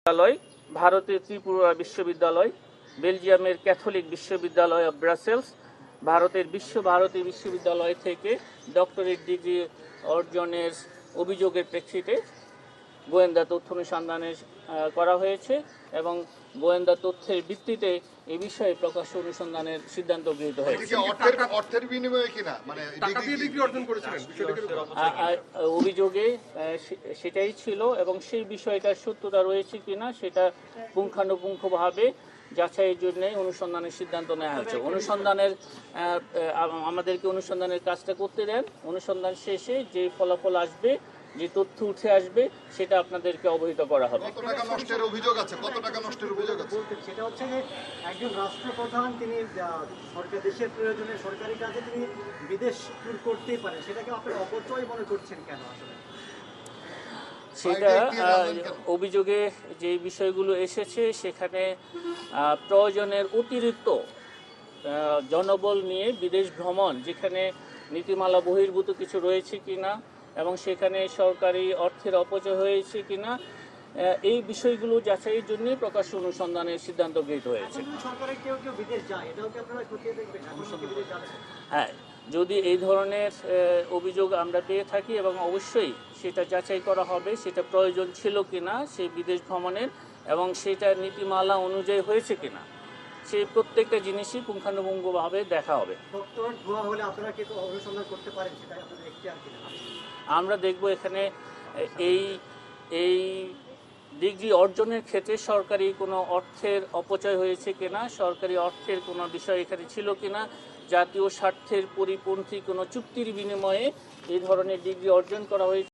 বিশ্ববিদ্যালয়, ভারতের ত্রিপুরা বিশ্ববিদ্যালয়, বেলজিয়ামের ক্যাথলিক বিশ্ববিদ্যালয় অব ব্রাসেলস, ভারতের বিশ্বভারতী বিশ্ববিদ্যালয় থেকে ডক্টরেট ডিগ্রি অর্জনের অভিযোগের প্রেক্ষিতে গোয়েন্দা তথ্য অনুসন্ধানে করা হয়েছে এবং গোয়েন্দা তথ্যের ভিত্তিতে এ বিষয়ে প্রকাশ্য অনুসন্ধানের সিদ্ধান্ত গৃহীত হয়েছে। অর্থের বিনিময়ে কিনা, মানে টাকা দিয়ে ডিগ্রি অর্জন করেছিলেন, অভিযোগে সেটাই ছিল এবং সেই বিষয়টার সত্যতা রয়েছে কিনা সেটা পুঙ্খানুপুঙ্খভাবে যাচাইয়ের জন্য অনুসন্ধানের সিদ্ধান্ত নেওয়া হয়েছে। আমাদেরকে অনুসন্ধানের কাজটা করতে দেন, অনুসন্ধান শেষে যে ফলাফল আসবে, যে তথ্য উঠে আসবে, সেটা আপনাদেরকে অবহিত করা হবে। কত টাকা নষ্টের অভিযোগ আছে? কত টাকা নষ্টের অভিযোগ আছে? সেটা হচ্ছে যে একজন রাষ্ট্রপ্রধান তিনি সরকার দেশের প্রয়োজনে সরকারি কাজে তিনি বিদেশ ট্যুর করতেই পারেন, সেটাকে আপনি অপচয় মনে করছেন কেন? আসলে সেটা অভিযোগে যে বিষয়গুলো এসেছে সেখানে প্রয়োজনের অতিরিক্ত জনবল নিয়ে বিদেশ ভ্রমণ, যেখানে নীতিমালা বহির্ভূত কিছু রয়েছে কিনা এবং সেখানে সরকারি অর্থের অপচয় হয়েছে কিনা, এই বিষয়গুলো যাচাইয়ের জন্য প্রকাশ্য অনুসন্ধানের সিদ্ধান্ত গৃহীত হয়েছে। হ্যাঁ, যদি এই ধরনের অভিযোগ আমরা পেয়ে থাকি এবং অবশ্যই সেটা যাচাই করা হবে, সেটা প্রয়োজন ছিল কিনা সেই বিদেশ ভ্রমণের এবং সেটা নীতিমালা অনুযায়ী হয়েছে কিনা, সেই প্রত্যেকটা জিনিসই পুঙ্খানুপুঙ্খভাবে দেখা হবে। আমরা দেখব এখানে এই ডিগ্রি অর্জনের ক্ষেত্রে সরকারি কোনো অর্থের অপচয় হয়েছে কিনা, সরকারি অর্থের কোনো বিষয় এখানে ছিল কিনা, জাতীয় স্বার্থের পরিপন্থী কোনো চুক্তির বিনিময়ে এই ধরনের ডিগ্রি অর্জন করা হয়েছে।